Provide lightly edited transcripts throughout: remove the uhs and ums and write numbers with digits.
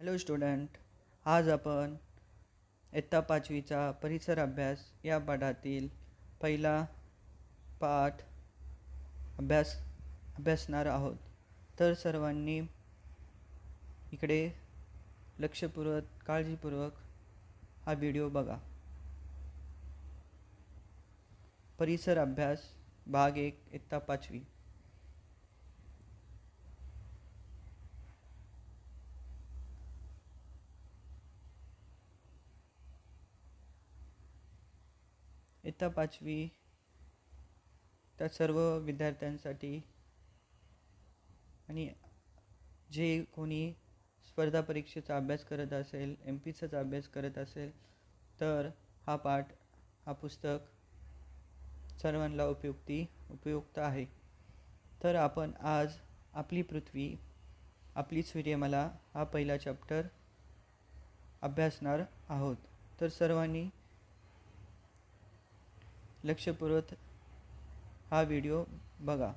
Hello student, आज आपण इयत्ता 5वीचा परिसर अभ्यास या पाठातील पहिला पाठ अभ्यासणार आहोत. तर सर्वांनी इकडे लक्षपूर्वक काळजीपूर्वक हा व्हिडिओ बघा. परिसर अभ्यास भाग 1 इयत्ता 5वी. इयत्ता 5वी त्या सर्व विद्यार्थ्यांसाठी आणि जे कोणी स्पर्धा परीक्षेचा अभ्यास करत असेल, MP-चा अभ्यास करत असेल, तर हा पुस्तक सर्वांना उपयुक्त आहे. तर आपण आज आपली पृथ्वी, आपली सूर्यमाला हा पहिला चॅप्टर अभ्यासणार आहोत. तर सर्वांनी लक्षपूर्वक हा व्हिडिओ बघा.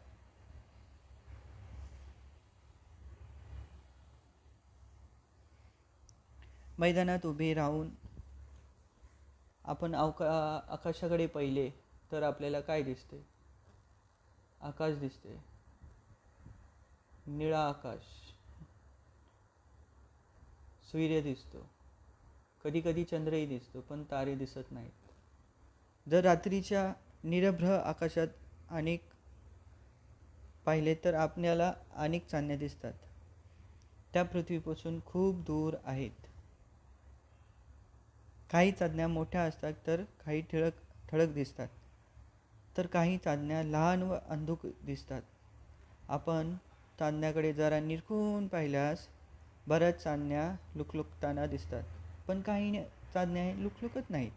मैदानात उभे राहून आपण आकाशाकडे पाहिले तर आपल्याला काय दिसते? आकाश दिसते, निळा आकाश, सूर्य दिसतो, कधी कधी चंद्रही दिसतो, पण तारे दिसत नाहीत. जर रात्रीच्या निरभ्र आकाशात अनेक पाहिले तर आपल्याला अनेक चांदण्या दिसतात. त्या पृथ्वीपासून खूप दूर आहेत. काही चांदण्या मोठ्या असतात तर काही ठळक दिसतात, तर काही चांदण्या लहान व अंधुक दिसतात. आपण चांदण्याकडे जरा निरखून पाहिल्यास बऱ्याच चांदण्या लुकलुकताना दिसतात, पण काही चांदण्या लुकलुकत नाहीत.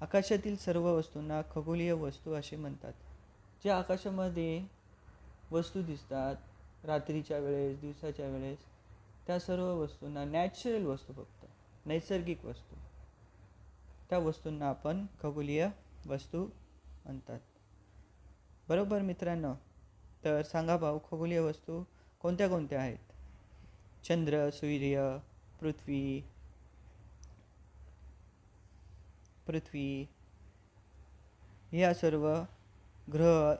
आकाशातील सर्व वस्तूंना खगोलीय वस्तू असे म्हणतात. जे आकाशामध्ये वस्तू दिसतात रात्रीच्या वेळेस, दिवसाच्या वेळेस, त्या सर्व वस्तूंना नॅचरल वस्तू, फक्त नैसर्गिक वस्तू, त्या वस्तूंना आपण खगोलीय वस्तू म्हणतात. बरोबर मित्रांनो? तर सांगा भाऊ, खगोलीय वस्तू कोणत्या कोणत्या आहेत? चंद्र, सूर्य, पृथ्वी, या सर्व ग्रह,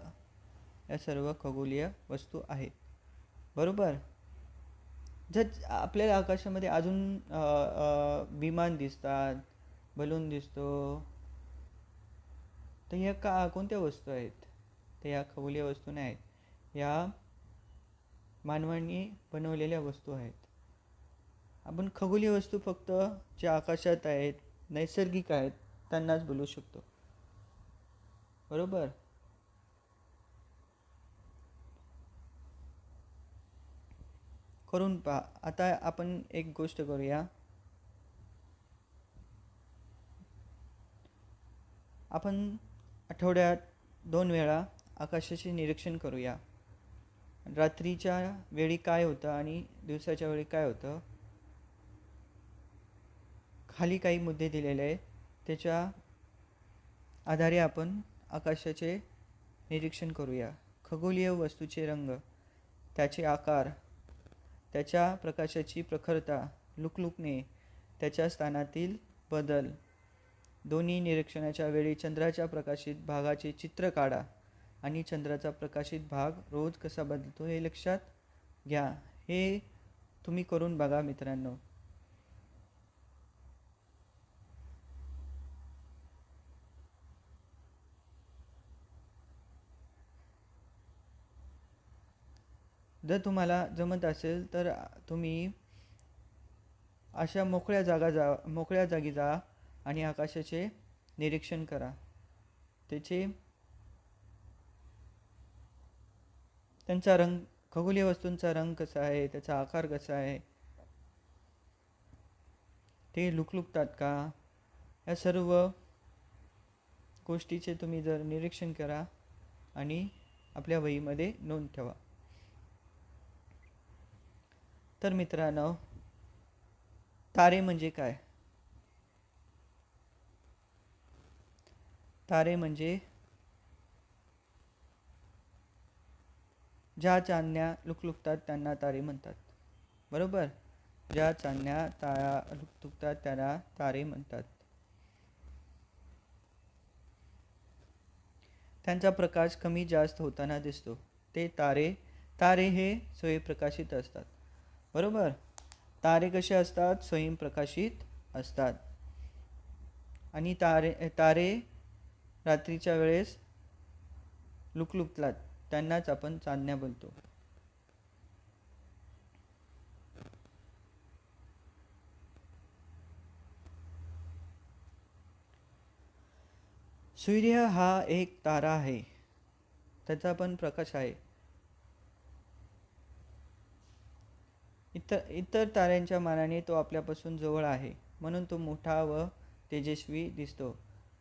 या सर्व खगोलीय वस्तू आहेत. बरोबर? जर आपल्याला आकाशामध्ये अजून विमान दिसतात, बलून दिसतो, तर ह्या कोणत्या वस्तू आहेत? तर ह्या खगोलीय वस्तू नाही आहेत, ह्या मानवाने बनवलेल्या वस्तू आहेत. आपण खगोलीय वस्तू फक्त ज्या आकाशात आहेत, नैसर्गिक आहेत, त्यांनाच बोलू शकतो. बरोबर? करून पहा. आता आपण एक गोष्ट करूया. आपण आठवड्यात 2 वेळा आकाशाचे निरीक्षण करूया. रात्रीच्या वेळी काय होतं आणि दिवसाच्या वेळी काय होतं, खाली काही मुद्दे दिलेले आहेत, त्याच्या आधारे आपण आकाशाचे निरीक्षण करूया. खगोलीय वस्तूचे रंग, त्याचे आकार, त्याच्या प्रकाशाची प्रखरता, लुकलुकणे, त्याच्या स्थानातील बदल. दोन्ही निरीक्षणाच्या वेळी चंद्राच्या प्रकाशित भागाचे चित्र काढा आणि चंद्राचा प्रकाशित भाग रोज कसा बदलतो हे लक्षात घ्या. हे तुम्ही करून बघा मित्रांनो. जर तुम्हाला जमत असेल तर तुम्ही अशा मोकळ्या जागी जा आणि आकाशाचे निरीक्षण करा. त्यांचा रंग, खगोलीय वस्तूंचा रंग कसा आहे, त्याचा आकार कसा आहे, ते लुकलुकतात का, या सर्व गोष्टीचे तुम्ही जर निरीक्षण करा आणि आपल्या वहीमध्ये नोंद ठेवा. तर मित्रांनो, तारे म्हणजे काय? तारे म्हणजे ज्या चांदण्या लुकलुकतात त्यांना तारे म्हणतात. बरोबर. ज्या चांदण्या तुटतात त्याला तारे म्हणतात. त्यांचा प्रकाश कमी जास्त होताना दिसतो. ते तारे तारे हे स्वयंप्रकाशित असतात. बरोबर. तारे कसे असतात? स्वयंप्रकाशित असतात. आणि तारे रात्रीच्या वेळेस लुकलुकतात, त्यांनाच आपण चांदण्या बोलतो. सूर्य हा एक तारा आहे, त्याचा पण प्रकाश आहे. इतर ताऱ्यांच्या मानाने तो आपल्यापासून जवळ आहे, म्हणून तो मोठा व तेजस्वी दिसतो.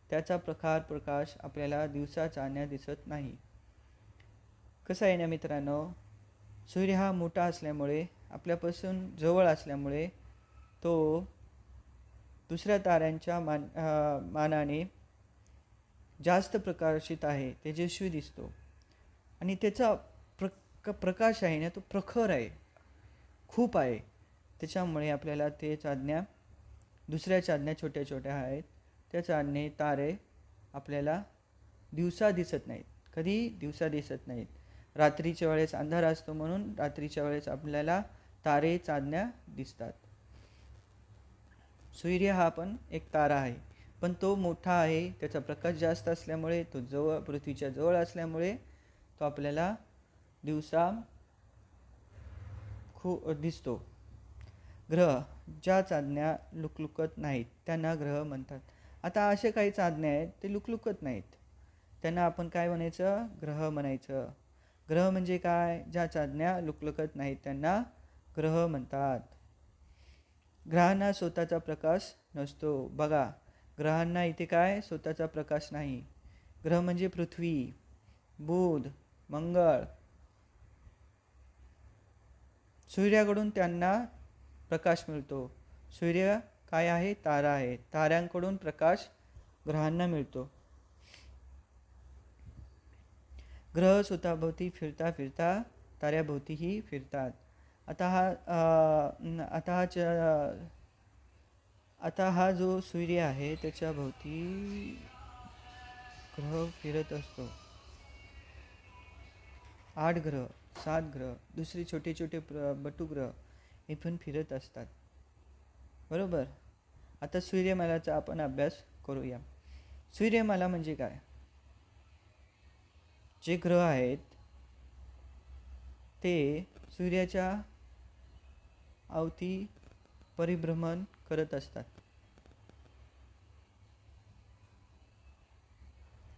त्याचा प्रकाश आपल्याला दिवसा चांदण्या दिसत नाही. कसं आहे ना मित्रांनो, सूर्य हा मोठा असल्यामुळे, आपल्यापासून जवळ असल्यामुळे तो दुसऱ्या ताऱ्यांच्या मानाने जास्त प्रकाशित आहे, तेजस्वी दिसतो. आणि त्याचा प्रकाश आहे ना, तो प्रखर आहे, खूप आहे. त्याच्यामुळे आपल्याला ते चांदण्या, दुसऱ्या चांदण्या छोट्या छोट्या आहेत, त्या चांदणे तारे आपल्याला दिवसा दिसत नाहीत. कधी दिवसा दिसत नाहीत. रात्रीच्या वेळेस अंधार असतो, म्हणून रात्रीच्या वेळेस आपल्याला तारे चांदण्या दिसतात. सूर्य हा पण एक तारा आहे, पण तो मोठा आहे. त्याचा प्रकाश जास्त असल्यामुळे, तो पृथ्वीच्या जवळ असल्यामुळे तो आपल्याला दिवसा खूप दिसतो. ग्रह, ज्या चांदण्या लुकलुकत नाहीत त्यांना ग्रह म्हणतात. आता असे काही चांदणे आहेत ते लुकलुकत नाहीत, त्यांना आपण काय म्हणायचं? ग्रह म्हणायचं. ग्रह म्हणजे काय? ज्या चांदण्या लुकलुकत नाहीत त्यांना ग्रह म्हणतात. ग्रहांना स्वतःचा प्रकाश नसतो. बघा, ग्रहांना इथे काय स्वतःचा प्रकाश नाही. ग्रह म्हणजे पृथ्वी, बुध, मंगळ. सूर्याकडून त्यांना प्रकाश मिळतो. सूर्य काय आहे? तारा आहे. ताऱ्यांकडून प्रकाश ग्रहांना मिळतो. ग्रह स्वतःभोवती फिरता फिरता ताऱ्याभोवतीही फिरतात. आता हा जो सूर्य आहे त्याच्या भोवती ग्रह फिरत असतो. 8 ग्रह, 7 ग्रह, दुसरे छोटे छोटे बटुग्रह हे पण फिरत असतात. बरोबर. आता सूर्यमालाचा आपण अभ्यास करूया. सूर्यमाला म्हणजे काय? जे ग्रह आहेत ते सूर्याच्या अवती परिभ्रमण करत असतात.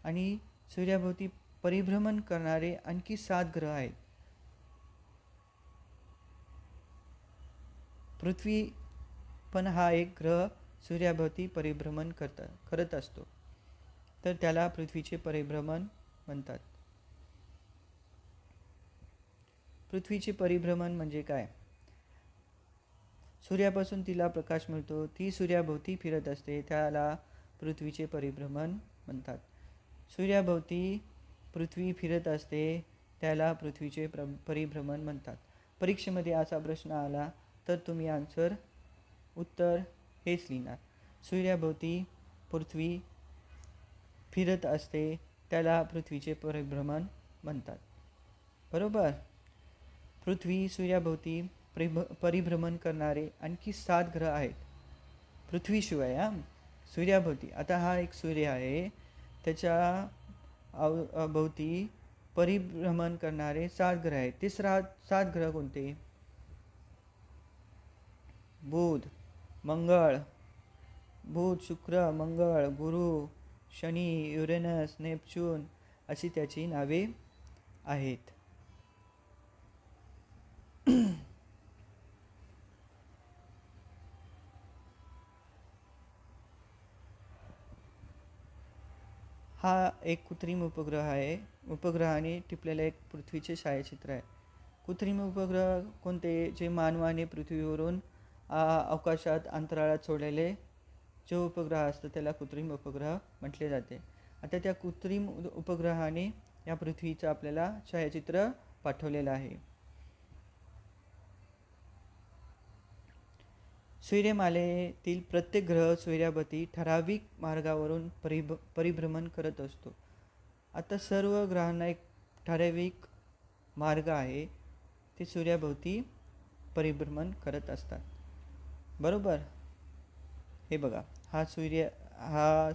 आणि सूर्याभोवती परिभ्रमण करणारे आणखी 7 ग्रह आहेत. पृथ्वी पण हा एक ग्रह सूर्याभोवती परिभ्रमण करत असतो, तर त्याला पृथ्वीचे परिभ्रमण म्हणतात. पृथ्वीचे परिभ्रमण म्हणजे काय? सूर्यापासून तिला प्रकाश मिळतो, ती सूर्याभोवती फिरत असते, त्याला पृथ्वीचे परिभ्रमण म्हणतात. सूर्याभोवती पृथ्वी फिरत असते, त्याला पृथ्वीचे परिभ्रमण म्हणतात. परीक्षेमध्ये असा प्रश्न आला तर तुम्ही उत्तर हेच लिहिणार. सूर्याभोवती पृथ्वी फिरत असते, त्याला पृथ्वीचे परिभ्रमण म्हणतात. बरोबर. पृथ्वी सूर्याभोवती परिभ्रमण करणारे आणखी 7 ग्रह आहेत पृथ्वीशिवाय. सूर्याभोवती, आता हा एक सूर्य आहे, त्याच्या भोवती परिभ्रमण करणारे 7 ग्रह आहेत. ते 7 ग्रह कोणते? बुध, शुक्र, मंगळ, गुरु, शनी, युरेनस, नेपच्यून अशी त्याची नावे आहेत. हा एक कृत्रिम उपग्रह आहे. उपग्रहाने टिपलेलं एक पृथ्वीचे छायाचित्र आहे. कृत्रिम उपग्रह कोणते? जे मानवाने पृथ्वीवरून अवकाशात अंतराळात सोडलेले जे उपग्रह असतात त्याला कृत्रिम उपग्रह म्हटले जाते. आता त्या कृत्रिम उपग्रहाने या पृथ्वीचं आपल्याला छायाचित्र पाठवलेलं आहे. सूर्यमालेतील प्रत्येक ग्रह सूर्याभोवती ठराविक मार्गावरून परिभ्रमण करत असतो. आता सर्व ग्रहांना एक ठराविक मार्ग आहे, ते सूर्याभोवती परिभ्रमण करत असतात. बरोबर. हे बघा, हा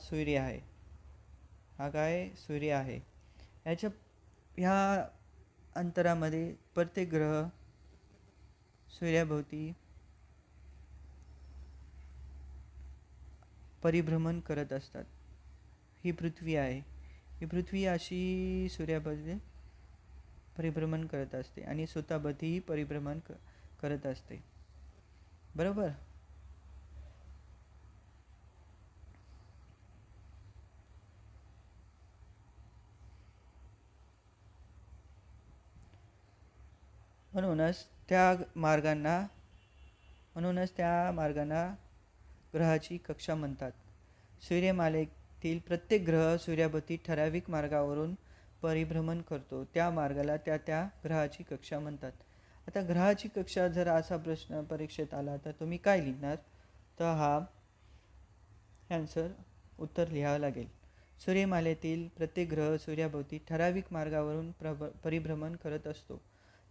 सूर्य आहे. हा काय सूर्य आहे. ह्या अंतरामध्ये प्रत्येक ग्रह सूर्याभोवती परिभ्रमण करत असतात. ही पृथ्वी आहे. ही पृथ्वी अशी सूर्याभोवती परिभ्रमण करत असते आणि स्वतःभोवतीही परिभ्रमण करत असते. बरोबर. म्हणूनच त्या मार्गांना ग्रहाची कक्षा म्हणतात. सूर्यमालेतील प्रत्येक ग्रह सूर्याभोवती ठराविक मार्गावरून परिभ्रमण करतो. त्या मार्गाला त्या ग्रहाची कक्षा म्हणतात. आता ग्रहाची कक्षा जर असा प्रश्न परीक्षेत आला तर तुम्ही काय लिहिणार? तर हा आन्सर उत्तर लिहावं लागेल. सूर्यमालेतील प्रत्येक ग्रह सूर्याभोवती ठराविक मार्गावरून परिभ्रमण करत असतो.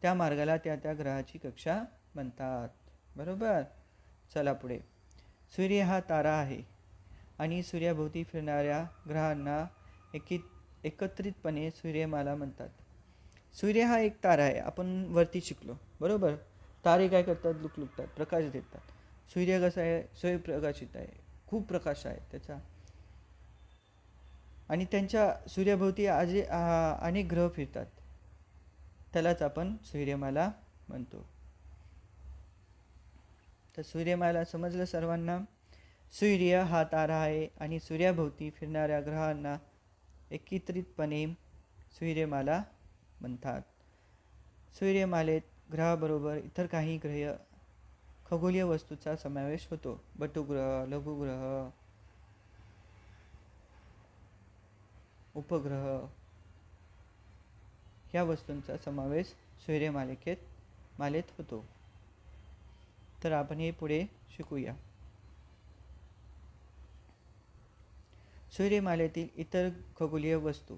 त्या मार्गाला त्या ग्रहाची कक्षा म्हणतात. बरोबर. चला पुढे. सूर्य हा तारा आहे आणि सूर्याभोवती फिरणाऱ्या ग्रहांना एकत्रितपणे सूर्यमाला म्हणतात. सूर्य हा एक तारा आहे. आपण वरती शिकलो. बरोबर. तारे काय करतात? लुकलुकतात, प्रकाश देतात. सूर्य कसा आहे? स्वयंप्रकाशित आहे, खूप प्रकाश आहे त्याचा. आणि त्यांच्या सूर्याभोवती अनेक ग्रह फिरतात. त्यालाच आपण सूर्यमाला म्हणतो. तर सूर्यमाला समजलं सर्वांना? सूर्य हा तारा आहे आणि सूर्याभोवती फिरणाऱ्या ग्रहांना एकत्रितपणे सूर्यमाला म्हणतात. सूर्यमालेत ग्रहाबरोबर इतर काही ग्रह खगोलीय वस्तूचा समावेश होतो. बटुग्रह, लघुग्रह, उपग्रह ह्या वस्तूंचा समावेश सूर्यमालेत होतो. तर आपण हे पुढे शिकूया. सूर्यमालेतील इतर खगोलीय वस्तू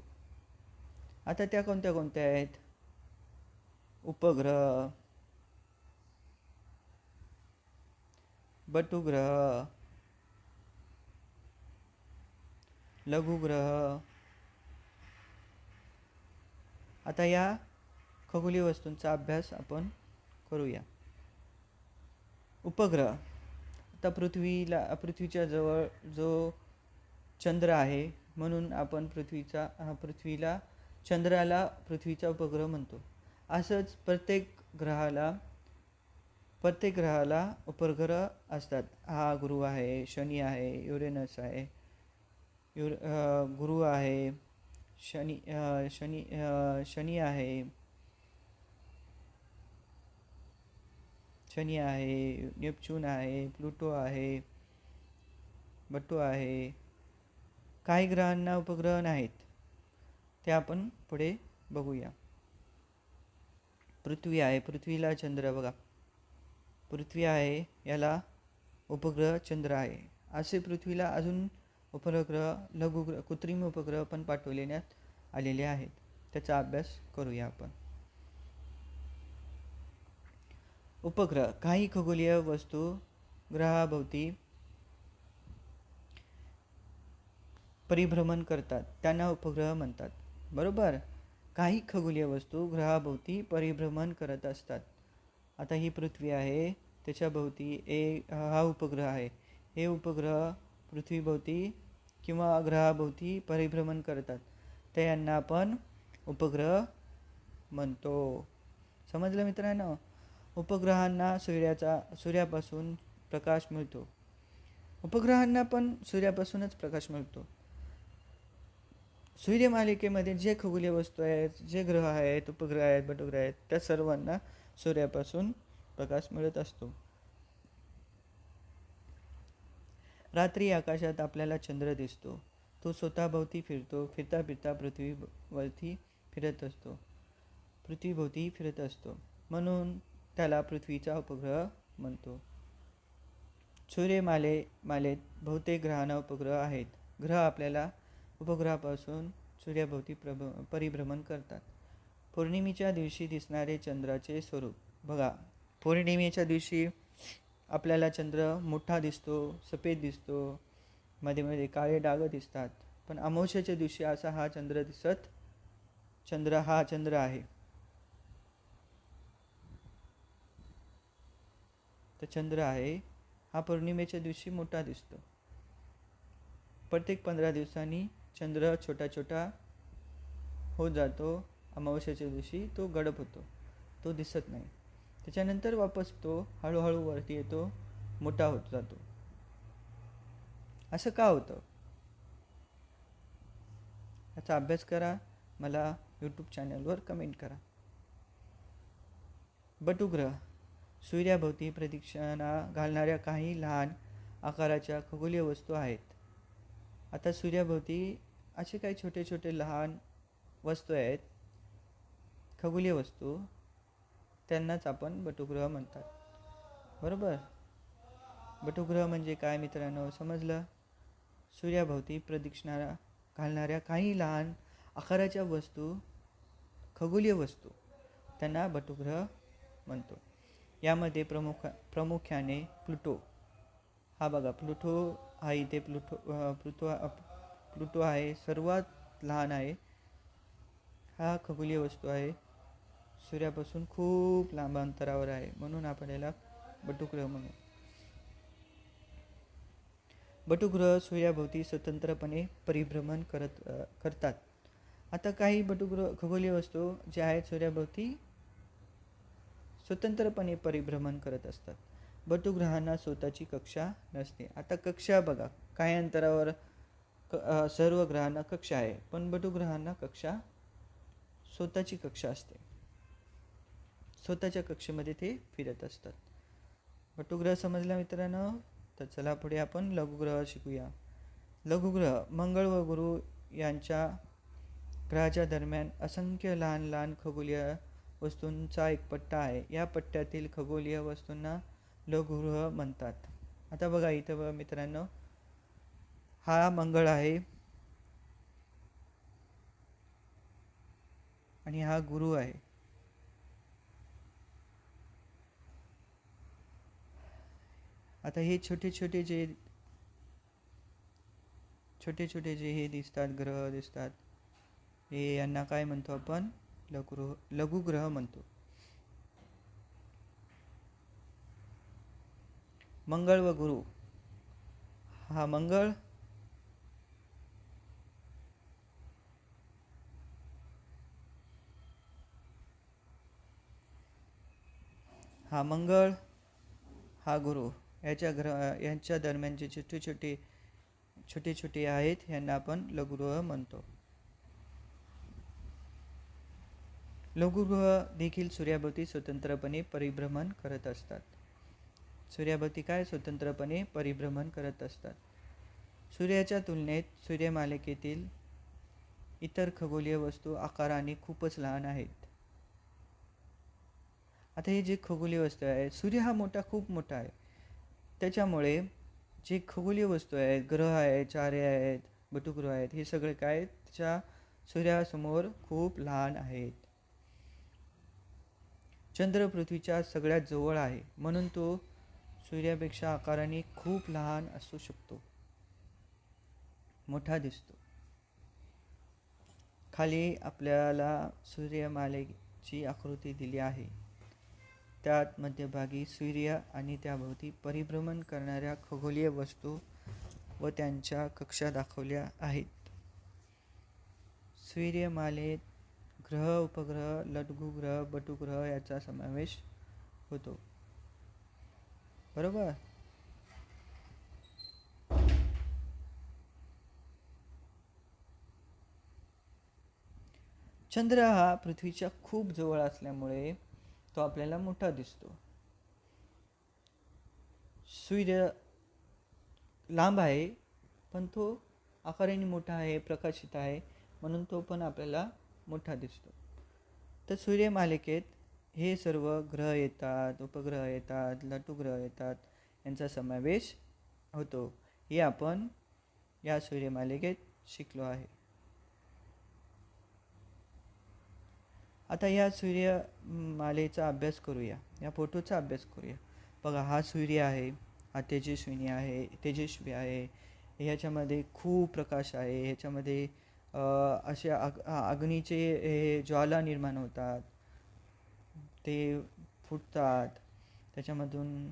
आता त्या कोणत्या कोणत्या आहेत? उपग्रह, बटुग्रह, लघुग्रह. आता या खगोलीय वस्तूंचा अभ्यास आपण करूया. उपग्रह. आता पृथ्वीच्या जवळ जो चंद्र आहे, म्हणून आपण चंद्राला पृथ्वीचा उपग्रह म्हणतो. असंच प्रत्येक ग्रहाला उपग्रह असतात. हा गुरु आहे, शनी आहे, युरेनस आहे, गुरु आहे, शनी आहे, नेपच्यून आहे, प्लुटो आहे, बटू आहे. काही ग्रहांना उपग्रह नाहीत, ते आपण पुढे बघूया. पृथ्वी आहे, पृथ्वीला चंद्र बघा, पृथ्वी आहे, याला उपग्रह चंद्र आहे. असे पृथ्वीला अजून उपग्रह, लघुग्रह, कृत्रिम उपग्रह पण पाठवण्यात आलेले आहेत. त्याचा अभ्यास करूया आपण. उपग्रह. काही खगोलीय वस्तू ग्रहाभोवती परिभ्रमण करतात, त्यांना उपग्रह म्हणतात. बरोबर. काही खगोलीय वस्तू ग्रहाभोवती परिभ्रमण करत असतात. आता ही पृथ्वी आहे, त्याच्याभोवती हा उपग्रह आहे. हे उपग्रह पृथ्वीभोवती किंवा ग्रहाभोवती परिभ्रमण करतात, ते यांना आपण उपग्रह म्हणतो. समजलं मित्रांनो? उपग्रहांना सूर्यापासून प्रकाश मिळतो. उपग्रहांना पण सूर्यापासूनच प्रकाश मिळतो. सूर्यमालिकेमध्ये जे खगोलीय वस्तू आहेत, जे ग्रह आहेत, उपग्रह आहेत, बटुग्रह आहेत, त्या सर्वांना सूर्यापासून प्रकाश मिळत असतो. रात्री आकाशात आपल्याला चंद्र दिसतो. तो स्वतःभोवती फिरतो. फिरता फिरता पृथ्वीभोवती फिरत असतो, म्हणून त्याला पृथ्वीचा उपग्रह म्हणतो. मालेत बहुतेक ग्रहांना उपग्रह आहेत. ग्रह आपल्याला उपग्रहापासून सूर्याभोवती परिभ्रमण करतात. पौर्णिमेच्या दिवशी दिसणारे चंद्राचे स्वरूप बघा. पौर्णिमेच्या दिवशी आपल्याला चंद्र मोठा दिसतो, सफेद दिसतो, मध्ये मध्ये काळे डाग दिसतात. पण अमावस्येच्या दिवशी असा हा चंद्र आहे. तर चंद्र आहे हा पौर्णिमेच्या दिवशी मोठा दिसतो. प्रत्येक 15 दिवसांनी चंद्र छोटा छोटा होत जातो. अमावस्येच्या दिवशी तो गडप होतो, तो दिसत नाही. त्याच्यानंतर वापस तो हळूहळू वरती येतो, मोठा होत जातो. असं का होतं याचा अभ्यास करा, मला यूट्यूब चॅनलवर कमेंट करा. बटुग्रह सूर्याभोवती प्रदक्षिणा घालणाऱ्या काही लहान आकाराच्या खगोलीय वस्तू आहेत. आता सूर्याभोवती असे काही छोटे छोटे लहान वस्तू आहेत, खगोलीय वस्तू, त्यांनाच आपण बटुग्रह म्हणतात. बरोबर. बटुग्रह म्हणजे काय मित्रांनो, समजलं? सूर्याभोवती प्रदक्षिणा घालणाऱ्या काही लहान आकाराच्या वस्तू, खगोलीय वस्तू, त्यांना बटुग्रह म्हणतो. यामध्ये प्रामुख्याने प्लुटो, हा बघा प्लुटो हा इथे प्लुटो आहे, सर्वात लहान आहे. हा खगोलीय वस्तू आहे, सूर्यापासून खूप लांब अंतरावर आहे, म्हणून आपण याला बटुग्रह म्हणू. बटुग्रह सूर्याभोवती स्वतंत्रपणे परिभ्रमण करतात. आता काही खगोलीय वस्तू जे आहेत सूर्याभोवती स्वतंत्रपणे परिभ्रमण करत असतात. बटुग्रहांना स्वतःची कक्षा नसते. आता कक्षा बघा, काही अंतरावर सर्व ग्रहांना कक्षा आहे, पण बटुग्रहांना स्वतःची कक्षा असते. स्वतःच्या कक्षेमध्ये ते फिरत असतात. बटुग्रह समजला मित्रांनो? तर चला पुढे आपण लघुग्रह शिकूया. लघुग्रह मंगळ व गुरु यांच्या ग्रहाच्या दरम्यान असंख्य लहान लहान खगोलीय वस्तूंचा एक पट्टा आहे. या पट्ट्यातील खगोलीय वस्तूंना लघुग्रह म्हणतात. आता बघा इथं बघा मित्रांनो, हा मंगळ आहे आणि हा गुरु आहे. आता हे छोटे छोटे जे हे दिसतात, ग्रह दिसतात, हे यांना काय म्हणतो आपण? लघुग्रह म्हणतो. मंगळ व गुरु, हा मंगळ हा गुरु, यांच्या दरम्यान जे छोटे छोटे आहेत यांना आपण लघुग्रह म्हणतो. लघुग्रह देखील सूर्याभोवती स्वतंत्रपणे परिभ्रमण करत असतात. सूर्याभोवती काय स्वतंत्रपणे परिभ्रमण करत असतात. सूर्याच्या तुलनेत सूर्यमालिकेतील इतर खगोलीय वस्तू आकाराने खूपच लहान आहेत. आता हे जे खगोलीय वस्तू आहे, सूर्य हा खूप मोठा आहे, त्याच्यामुळे जे खगोलीय वस्तू आहेत, ग्रह आहेत, तारे आहेत, बटुग्रह आहेत, हे सगळे काय त्याच्या सूर्यासमोर खूप लहान आहेत. चंद्र पृथ्वीच्या सगळ्यात जवळ आहे, म्हणून तो सूर्यापेक्षा आकाराने खूप लहान असू शकतो, मोठा दिसतो. खाली आपल्याला सूर्यमालेची आकृती दिली आहे. त्यात मध्यभागी सूर्य आणि त्याभोवती परिभ्रमण करणाऱ्या खगोलीय वस्तू व त्यांच्या कक्षा दाखवल्या आहेत. सूर्यमालेत ग्रह, उपग्रह, लघुग्रह, बटुग्रह याचा समावेश होतो. बरोबर. चंद्र हा पृथ्वीच्या खूप जवळ असल्यामुळे तो आपल्याला मोठा दिसतो. सूर्य लांब आहे, पण तो आकाराने मोठा आहे, प्रकाशित आहे, म्हणून तो पण आपल्याला मोठा दिसतो. तर सूर्यमालिकेत हे सर्व ग्रह येतात, उपग्रह येतात, लघुग्रह येतात, यांचा समावेश होतो. हे आपण या सूर्यमालिकेत शिकलो आहे. आता या सूर्यमालेचा अभ्यास करूया, या फोटोचा अभ्यास करूया. बघा, हा सूर्य आहे, हा तेजस्वी आहे. ह्याच्यामध्ये खूप प्रकाश आहे. ह्याच्यामध्ये असे अग्नीचे हे ज्वाला निर्माण होतात, ते फुटतात. त्याच्यामधून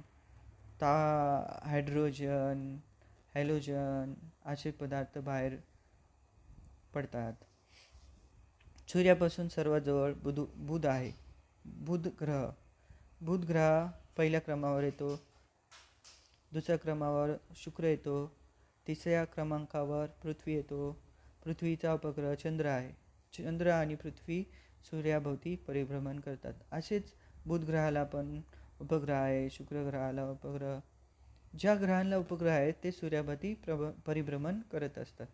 हायड्रोजन, हॅलोजन असे पदार्थ बाहेर पडतात. सूर्यापासून सर्वात जवळ बुध आहे. बुध ग्रह पहिल्या क्रमावर येतो. दुसऱ्या क्रमावर शुक्र येतो. तिसऱ्या क्रमांकावर पृथ्वी येतो. पृथ्वीचा उपग्रह चंद्र आहे. चंद्र आणि पृथ्वी सूर्याभोवती परिभ्रमण करतात. असेच बुध ग्रहाला पण उपग्रह आहे. शुक्र ग्रहाला उपग्रह, ज्या ग्रहांना उपग्रह आहेत ते सूर्याभोवती परिभ्रमण करत असतात.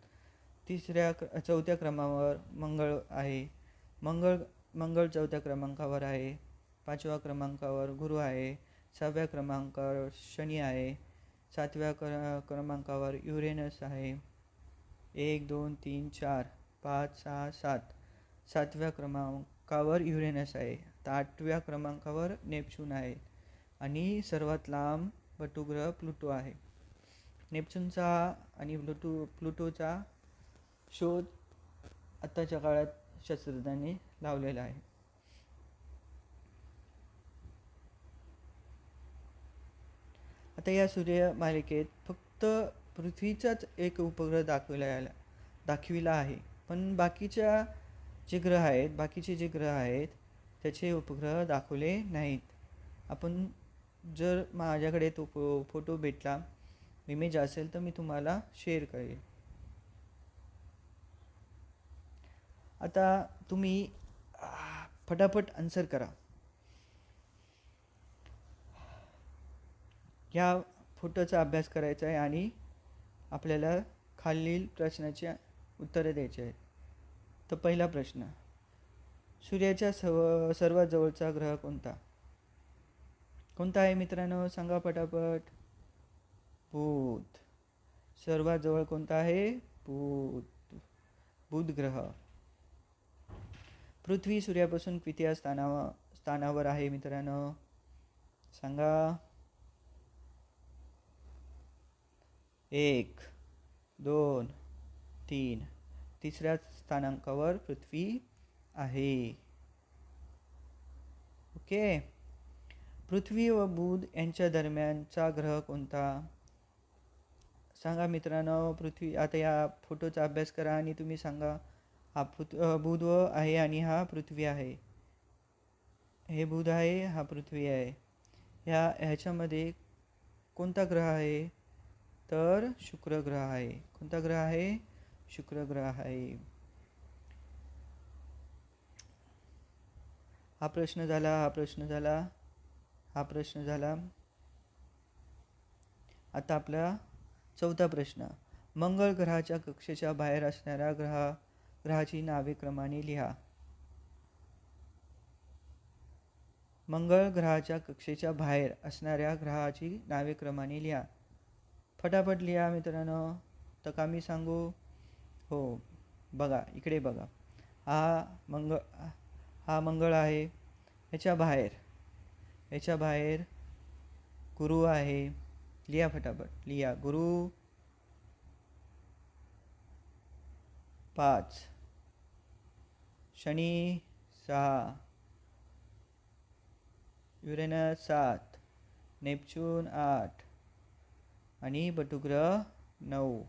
चौथ्या क्रमावर मंगळ आहे. मंगळ चौथ्या क्रमांकावर आहे. 5व्या क्रमांकावर गुरु आहे. 6व्या क्रमांकावर शनी आहे. 7व्या क्रमांकावर युरेनस आहे. 1 2 3 4 5 6 7 7व्या क्रमांकावर युरेनस आहे. 8व्या क्रमांकावर नेपच्यून आहे. आणि सर्वात लांब बटुग्रह प्लुटो आहे. नेपच्यूनचा आणि प्लुटोचा शोध आत्ताच्या काळात शास्त्रज्ञांनी लावलेला आहे. आता या सूर्यमालिकेत फक्त पृथ्वीचाच एक उपग्रह दाखविला आहे. पण बाकीचे जे ग्रह आहेत त्याचे उपग्रह दाखवले नाहीत. आपण जर माझ्याकडे तो फोटो भेटला, इमेज असेल तर मी तुम्हाला शेअर करेल. आता तुम्ही फटाफट आन्सर करा. या फोटोचा अभ्यास करायचा आहे आणि आपल्याला खालील प्रश्नाची उत्तरे द्यायची आहेत. तर पहिला प्रश्न, सूर्याच्या सर्वात जवळचा ग्रह कोणता आहे मित्रांनो? सांगा पटापट. बुध. सर्वात जवळ कोणता आहे? बुध ग्रह. पृथ्वी सूर्यापासून किती स्थानावर आहे मित्रांनो? सांगा. 1 2 3. तिसऱ्या स्थानांकावर पृथ्वी आहे. ओके. पृथ्वी व बुध यांच्या दरम्यानचा ग्रह कोणता? सांगा मित्रांनो. पृथ्वी, आता या फोटोचा अभ्यास करा आणि तुम्ही सांगा. हा बुध आहे आणि हा पृथ्वी आहे. हे बुध आहे, हा पृथ्वी आहे. ह्याच्यामध्ये कोणता ग्रह आहे? तर शुक्र ग्रह आहे. कोणता ग्रह आहे? शुक्र ग्रह आहे. हा प्रश्न झाला. आता आपला चौथा प्रश्न. मंगळ ग्रहाच्या कक्षेच्या बाहेर असणाऱ्या ग्रहाची नावे क्रमाने लिहा. मंगळ ग्रहाच्या कक्षेच्या बाहेर असणाऱ्या ग्रहाची नावे क्रमाने लिहा. फटाफट लिहा मित्रांनो. तर का मी सांगू? हो, बघा इकडे बघा. हा मंगळ आहे. ह्याच्या बाहेर गुरु आहे. लिहा फटाफट लिहा. गुरु 5, शनी 6, युरेनस 7, नेपच्यून 8 आणि बटुग्रह 9.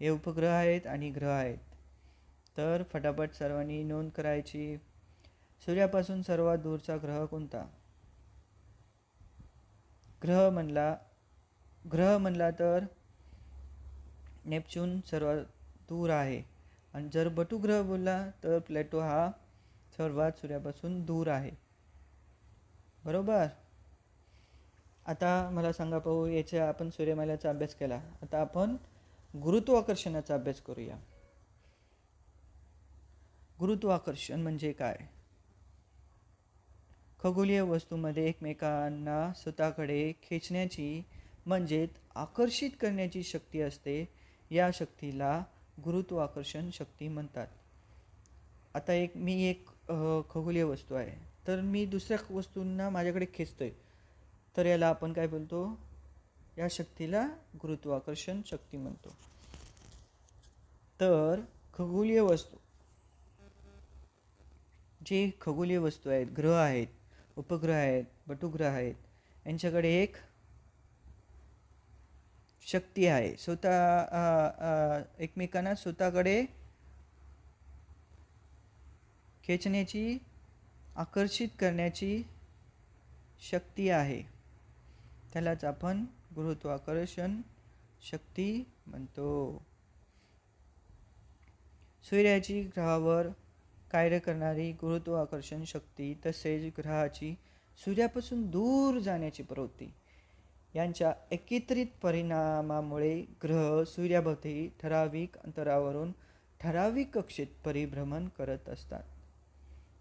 हे उपग्रह आहेत आणि ग्रह आहेत. तर फटाफट सर्वांनी नोंद करायची. सूर्यापासून सर्वात दूरचा ग्रह कोणता? ग्रह म्हणला तर नेपच्यून सर्वात दूर आहे. आणि जर बटुग्रह बोलला तर प्लॅटो हा सर्वात सूर्यापासून दूर आहे. बरोबर. आता मला सांगा पाहू, याच्या आपण सूर्यमालेचा अभ्यास केला. आता आपण गुरुत्वाकर्षणाचा अभ्यास करूया. गुरुत्वाकर्षण म्हणजे काय? खगोलीय वस्तूंमध्ये एकमेकांना स्वतःकडे खेचण्याची म्हणजे आकर्षित करण्याची शक्ती असते. या शक्तीला गुरुत्वाकर्षण शक्ती म्हणतात. आता एक खगोलीय वस्तू आहे, तर मी दुसऱ्या वस्तूंना माझ्याकडे खेचतोय, तर याला आपण काय बोलतो? या शक्तीला गुरुत्वाकर्षण शक्ती म्हणतो. तर खगोलीय वस्तू, जे खगोलीय वस्तू आहेत, ग्रह आहेत, उपग्रह आहेत, बटुग्रह आहेत, यांच्याकडे एक शक्ती आहे. एकमेकांना स्वतःकडे खेचण्याची, आकर्षित करण्याची शक्ती आहे. त्यालाच आपण गुरुत्वाकर्षण शक्ती म्हणतो. सूर्याची ग्रहावर कार्य करणारी गुरुत्वाकर्षण शक्ती तसेच ग्रहाची सूर्यापासून दूर जाण्याची प्रवृत्ती यांच्या एकत्रित परिणामामुळे ग्रह सूर्याभोवती ठराविक अंतरावरून ठराविक कक्षेत परिभ्रमण करत असतात.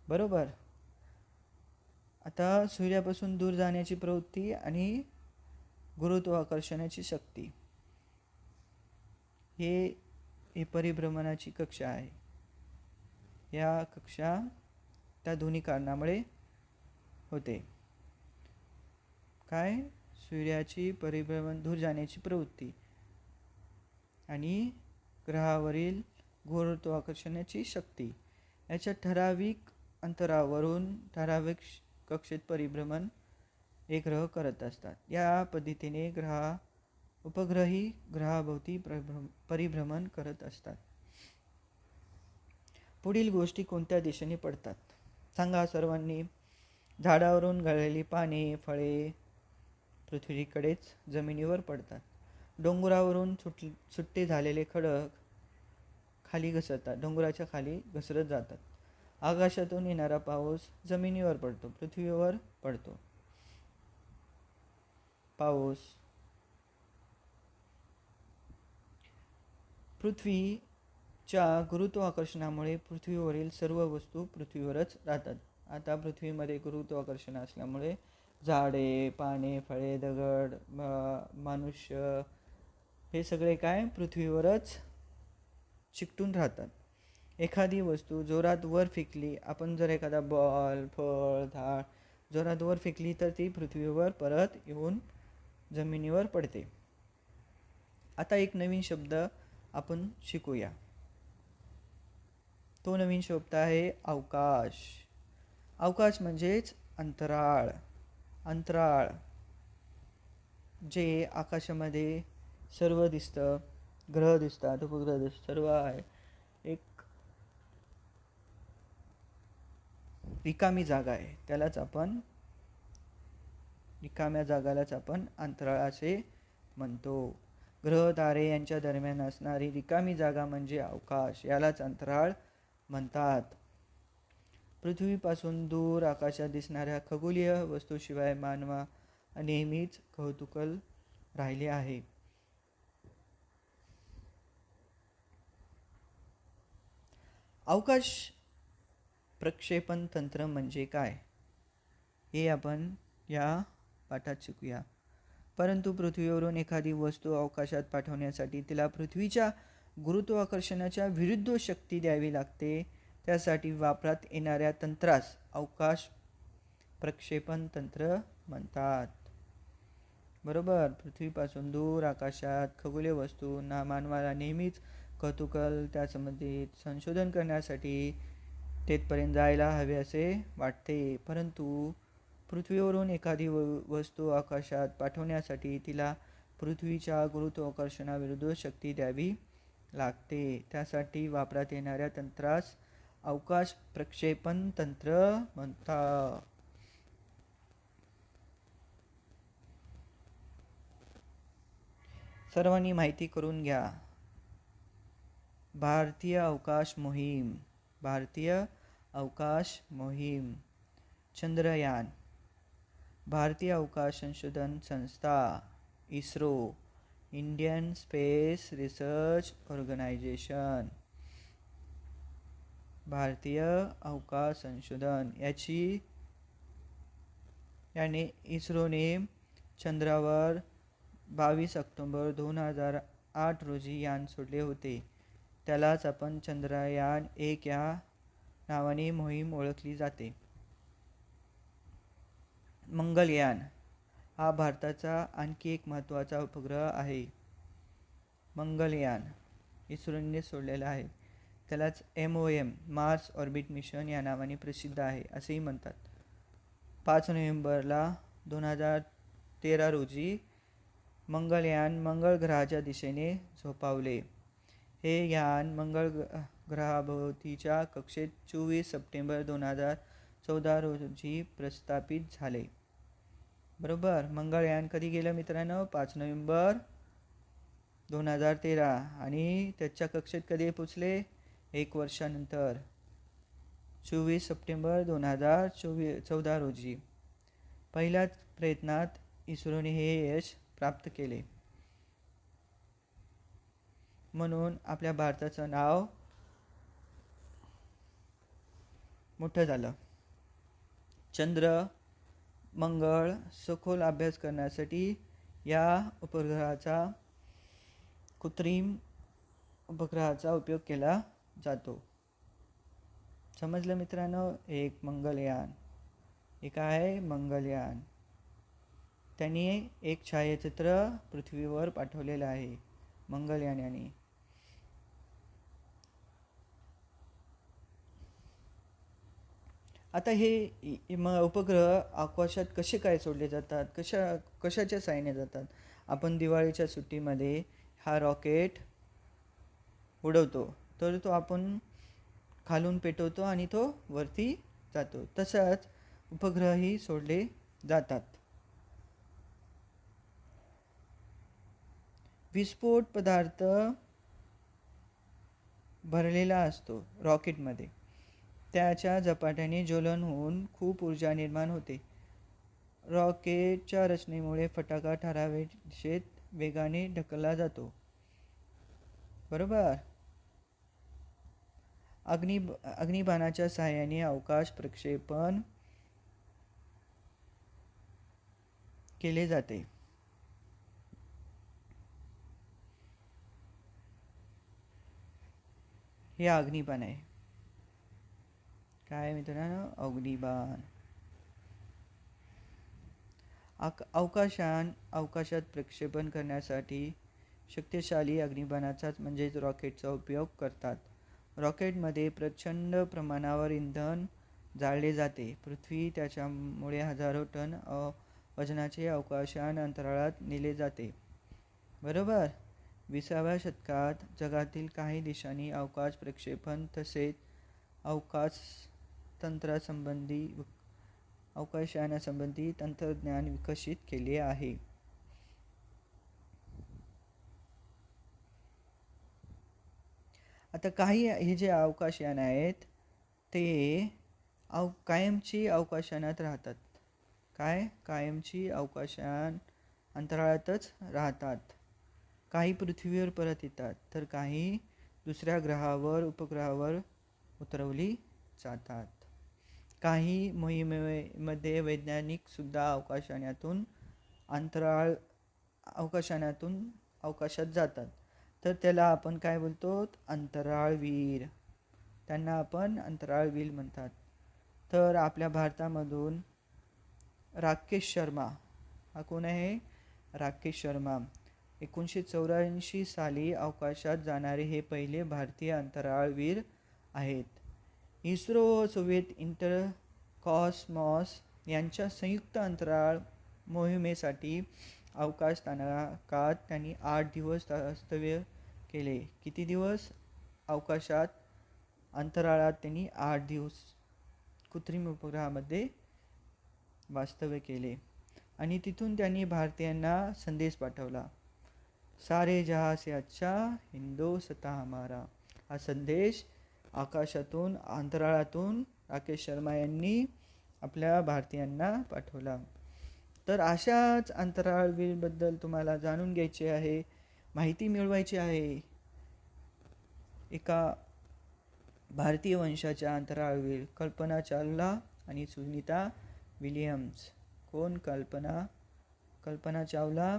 बरोबर. आता सूर्यापासून दूर जाण्याची प्रवृत्ती आणि गुरुत्वाकर्षणाची शक्ती हे परिभ्रमणाची कक्षा आहे. या कक्षा त्या दोन्ही कारणामुळे होते. काय? सूर्याची परिभ्रमण, दूर जाण्याची प्रवृत्ती आणि ग्रहावरील गुरुत्वाकर्षणाची शक्ती याच्या ठराविक अंतरावरून ठराविक कक्षेत परिभ्रमण हे ग्रह करत असतात. या पद्धतीने उपग्रही ग्रहाभोवती परिभ्रमण करत असतात. पुढील गोष्टी कोणत्या दिशेने पडतात सांगा सर्वांनी. झाडावरून गळलेली पाने, फळे पृथ्वीकडेच जमिनीवर पडतात. डोंगरावरून सुट्टे झालेले खडक खाली घसरतात, डोंगराच्या खाली घसरत जातात. आकाशातून येणारा पाऊस जमिनीवर पडतो, पृथ्वीवर पडतो. पाऊस पृथ्वीच्या गुरुत्वाकर्षणामुळे पृथ्वीवरील सर्व वस्तू पृथ्वीवरच राहतात. आता पृथ्वीमध्ये गुरुत्वाकर्षण असल्यामुळे झाडे, पाने, फळे, दगड, मनुष्य हे सगळे काय पृथ्वीवरच चिकटून राहतात. एखादी वस्तू जोरात वर फेकली, आपण जर एखादा बॉल, फळ, झाड जोरात वर फेकली तर ती पृथ्वीवर परत येऊन जमिनीवर पडते. आता एक नवीन शब्द आपण शिकूया. तो नवीन शब्द आहे अवकाश. अवकाश म्हणजेच अंतराळ. अंतराळ जे आकाशामध्ये सर्व दिसतं, ग्रह दिसतात, उपग्रह दिसतात, सर्व आहे. एक रिकामी जागा आहे, त्यालाच आपण रिकाम्या जागालाच आपण अंतराळ असे म्हणतो. ग्रह तारे यांच्या दरम्यान असणारी रिकामी जागा म्हणजे अवकाश, यालाच अंतराळ म्हणतात. पृथ्वीपासून दूर आकाशात दिसणाऱ्या खगोलीय वस्तूशिवाय मानवा नेहमीच कौतूहल राहिले आहे. अवकाश प्रक्षेपण तंत्र म्हणजे काय हे आपण या पाठात शिकूया. परंतु पृथ्वीवरून एखादी वस्तू अवकाशात पाठवण्यासाठी तिला पृथ्वीच्या गुरुत्वाकर्षणाच्या विरुद्ध शक्ती द्यावी लागते. त्यासाठी वापरात येणाऱ्या तंत्रास अवकाश प्रक्षेपण तंत्र म्हणतात. बरोबर. पृथ्वीपासून दूर आकाशात खगोलीय वस्तूंना मानवाला नेहमीच कौतूहल, त्यासंबंधित संशोधन करण्यासाठी तेथपर्यंत जायला हवे असे वाटते. परंतु पृथ्वीवरून एखादी वस्तू आकाशात पाठवण्यासाठी तिला पृथ्वीच्या गुरुत्वाकर्षणाविरुद्ध शक्ती द्यावी लागते. त्यासाठी वापरात येणाऱ्या तंत्रास अवकाश प्रक्षेपण तंत्र म्हणतात. सर्वांनी माहिती करून घ्या. भारतीय अवकाश मोहीम, भारतीय अवकाश मोहीम, चंद्रयान, भारतीय अवकाश संशोधन संस्था, ISRO, Indian Space Research Organisation, भारतीय अवकाश संशोधन याने इस्रोने चंद्रावर 22 ऑक्टोबर 2008 रोजी यान सोडले होते. त्यालाच आपण चंद्रयान-1 या नावाने मोहीम ओळखली जाते. मंगलयान हा भारताचा आणखी एक महत्त्वाचा उपग्रह आहे. मंगलयान इस्रोने सोडलेला आहे. त्यालाच MOM मार्स ऑर्बिट मिशन या नावाने प्रसिद्ध आहे असेही म्हणतात. 5 नोव्हेंबरला 2013 रोजी मंगलयान मंगळ ग्रहाच्या दिशेने झोपावले. हे यान मंगळ ग्रहाभोवतीच्या कक्षेत 24 सप्टेंबर 2014 रोजी प्रस्थापित झाले. बरोबर. मंगळयान कधी गेलं मित्रांनो? 5 नोव्हेंबर 2013. आणि त्याच्या कक्षेत कधी पोचले? 1 वर्षानंतर 24 सप्टेंबर 2014 रोजी. पहिल्याच प्रयत्नात इस्रोने हे यश प्राप्त केले. म्हणून आपल्या भारताचं नाव मोठं झालं. चंद्र, मंगळ सखोल अभ्यास करण्यासाठी या कृत्रिम उपग्रहाचा उपयोग केला जातो. समजलं मित्रांनो? एक मंगलयान, एक आहे मंगलयान. त्यांनी एक छायाचित्र पृथ्वीवर पाठवलेलं आहे मंगलयानाने. आता हे उपग्रह आकाशात कसे काय सोडले जातात, कशाच्या साहाय्याने जातात? आपण दिवाळीच्या सुट्टीमध्ये हा रॉकेट उडवतो, तर तो आपण खालून पेटवतो आणि तो वरती जातो. तसंच उपग्रहही सोडले जातात. विस्फोट पदार्थ भरलेला असतो रॉकेटमध्ये. त्याच्या झपाट्याने ज्वलन होऊन खूप ऊर्जा निर्माण होते. रॉकेटच्या रचनेमुळे फटाका ठराविक दिशेत वेगाने ढकलला जातो. बरोबर. अग्निबाणाच्या सहाय्याने अवकाश प्रक्षेपण केले जाते. हे अग्निबाण आहे. काय मित्रांनो? अग्निबाण. अवकाशात प्रक्षेपण करण्यासाठी शक्तिशाली अग्निबाणाचाच म्हणजेच रॉकेटचा उपयोग करतात. रॉकेटमध्ये प्रचंड प्रमाणावर इंधन जाळले जाते. पृथ्वी त्याच्यामुळे हजारो टन वजनाचे अवकाशयान अंतराळात नेले जाते. बरोबर. 20व्या शतकात जगातील काही देशांनी अवकाश प्रक्षेपण तसेच अवकाशयानासंबंधी तंत्रज्ञान विकसित केले आहे. आता काही हे जे अवकाशयान आहेत ते कायमची अवकाशयानात राहतात. कायमची अवकाशयान अंतराळातच राहतात. काही पृथ्वीवर परत येतात, तर काही दुसऱ्या ग्रहावर उपग्रहावर उतरवली जातात. काही मोहिमेमध्ये वैज्ञानिक सुद्धा अवकाशयानातून अवकाशात जातात. तर त्याला आपण काय बोलतो? अंतराळवीर. त्यांना आपण अंतराळवीर म्हणतात. तर आपल्या भारतामधून राकेश शर्मा हा कोण आहे? राकेश शर्मा 1984 साली अवकाशात जाणारे हे पहिले भारतीय अंतराळवीर आहेत. इस्रो व सोव्हिएत इंटरकॉस्मॉस यांच्या संयुक्त अंतराळ मोहिमेसाठी अवकाश स्थानकात त्यांनी 8 दिवस वास्तव्य केले. किती दिवस? अवकाशात अंतराळात त्यांनी 8 दिवस कृत्रिम उपग्रहामध्ये वास्तव्य केले आणि तिथून त्यांनी भारतीयांना संदेश पाठवला. सारे जहां से अच्छा हिंदुस्तान हमारा. हा संदेश आकाशातून अंतराळातून राकेश शर्मा यांनी आपल्या भारतीयांना पाठवला. तर अशाच अंतराळवीरबद्दल तुम्हाला जाणून घ्यायचे आहे, माहिती मिळवायची आहे. एका भारतीय वंशाच्या अंतराळवीर कल्पना चावला आणि सुनीता विलियम्स. कोण? कल्पना चावला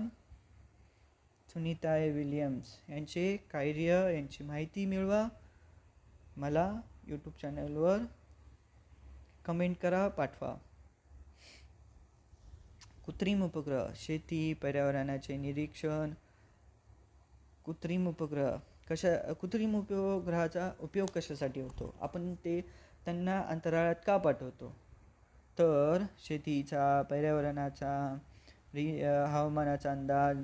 सुनीता ए. विलियम्स यांचे कार्य यांची माहिती मिळवा. मला यूट्यूब चॅनलवर कमेंट करा, पाठवा. कृत्रिम उपग्रह, शेती, पर्यावरणाचे निरीक्षण. कृत्रिम उपग्रहाचा उपयोग कशासाठी होतो? आपण त्यांना अंतराळात का पाठवतो? तर शेतीचा, पर्यावरणाचा, हवामानाचा अंदाज,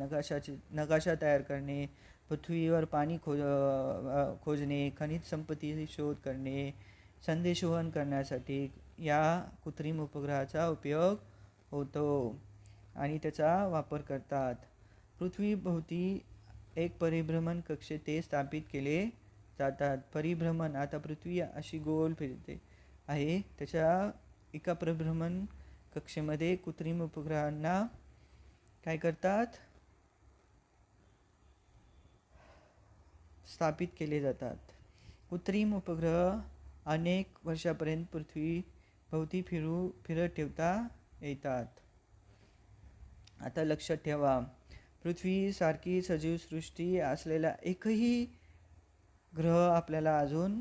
नकाशा तयार करणे, पृथ्वीवर पाणी खोजणे, खनिज संपत्ती शोध करणे, संदेशवहन करण्यासाठी या कृत्रिम उपग्रहाचा उपयोग होतो आणि त्याचा वापर करतात. पृथ्वीभोवती एक परिभ्रमण कक्ष ते स्थापित केले जातात. परिभ्रमण, आता पृथ्वी अशी गोल फिरते आहे, त्याच्या एका परिभ्रमण कक्षेमध्ये कृत्रिम उपग्रहांना काय करतात? स्थापित केले जातात. कृत्रिम उपग्रह अनेक वर्षापर्यंत पृथ्वी भोवती फिरत ठेवता येतात. आता लक्षात ठेवा, पृथ्वीसारखी सजीव सृष्टी असलेला एकही ग्रह आपल्याला अजून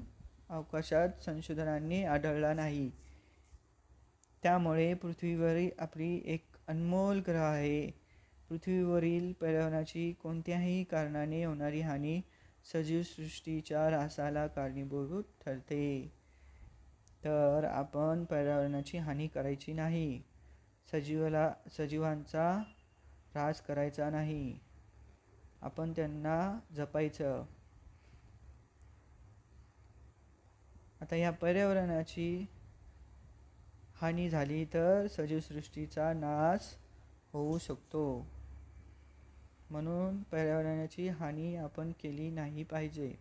अवकाशात संशोधनांनी आढळला नाही. त्यामुळे पृथ्वीवरील आपली एक अनमोल ग्रह आहे. पृथ्वीवरील पर्यावरणाची कोणत्याही कारणाने होणारी हानी सजीव सृष्टीच्या ऱ्हासाला कारणीभूत ठरते. तर आपण पर्यावरणाची हानी करायची नाही, सजीवांचा ऱ्हास करायचा नाही, आपण त्यांना जपायचं. आता या पर्यावरणाची हानी झाली तर सजीवसृष्टीचा नाश होऊ शकतो. म्हणून पर्यावरणाची हानी आपण केली नाही पाहिजे.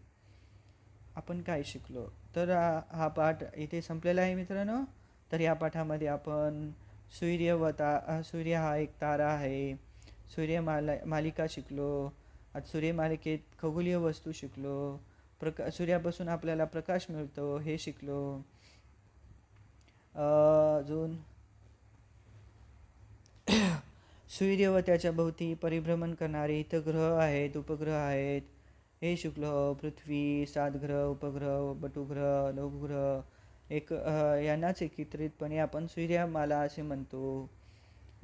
आपण काय शिकलो? तर हा पाठ इथे संपलेला आहे मित्रांनो. तर या पाठामध्ये आपण सूर्य हा एक तारा आहे, मालिका शिकलो. आज सूर्यमालिकेत खगोलीय वस्तू शिकलो. सूर्यापासून आपल्याला प्रकाश मिळतो हे शिकलो. अजून सूर्य व त्याच्या भोवती परिभ्रमण करणारे इतर ग्रह आहेत, उपग्रह आहेत हे शिकलो. पृथ्वी, 7 ग्रह, उपग्रह, बटुग्रह, लघुग्रह यांनाच एकत्रितपणे आपण सूर्यमाला असे म्हणतो.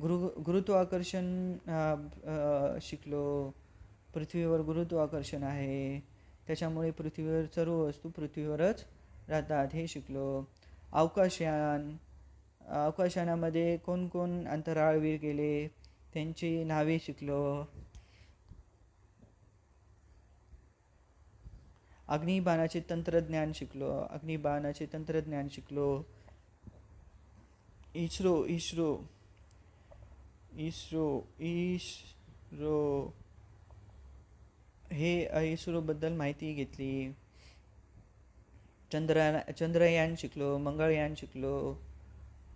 गुरुत्वाकर्षण शिकलो. पृथ्वीवर गुरुत्वाकर्षण आहे, त्याच्यामुळे पृथ्वीवर सर्व वस्तू पृथ्वीवरच राहतात हे शिकलो. अवकाशयानामध्ये कोण अंतराळवीर गेले त्यांची नावे शिकलो. अग्निबाणाचे तंत्रज्ञान शिकलो. इस्रो हे इस्रोबद्दल माहिती घेतली. चंद्रयान शिकलो, मंगळयान शिकलो.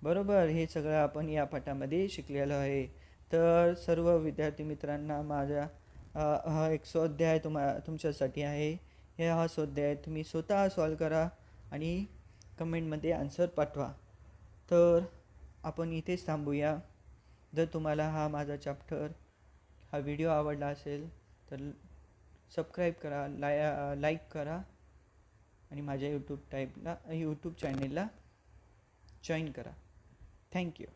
बरोबर, हे सगळं आपण या पाठामध्ये शिकलेलं आहे. तर सर्व विद्यार्थी मित्रांना माझा हा एक स्वाध्याय तुमच्यासाठी आहे. हा स्वाध्याय तुम्ही स्वतः सॉल्व करा आणि कमेंटमध्ये आन्सर पाठवा. तर आपण इथेच थांबूया. जर तुम्हाला हा माझा हा व्हिडिओ आवडला असेल तर सबस्क्राईब करा, लाईक करा आणि माझ्या यूट्यूब चॅनेलला जॉईन करा. थँक्यू.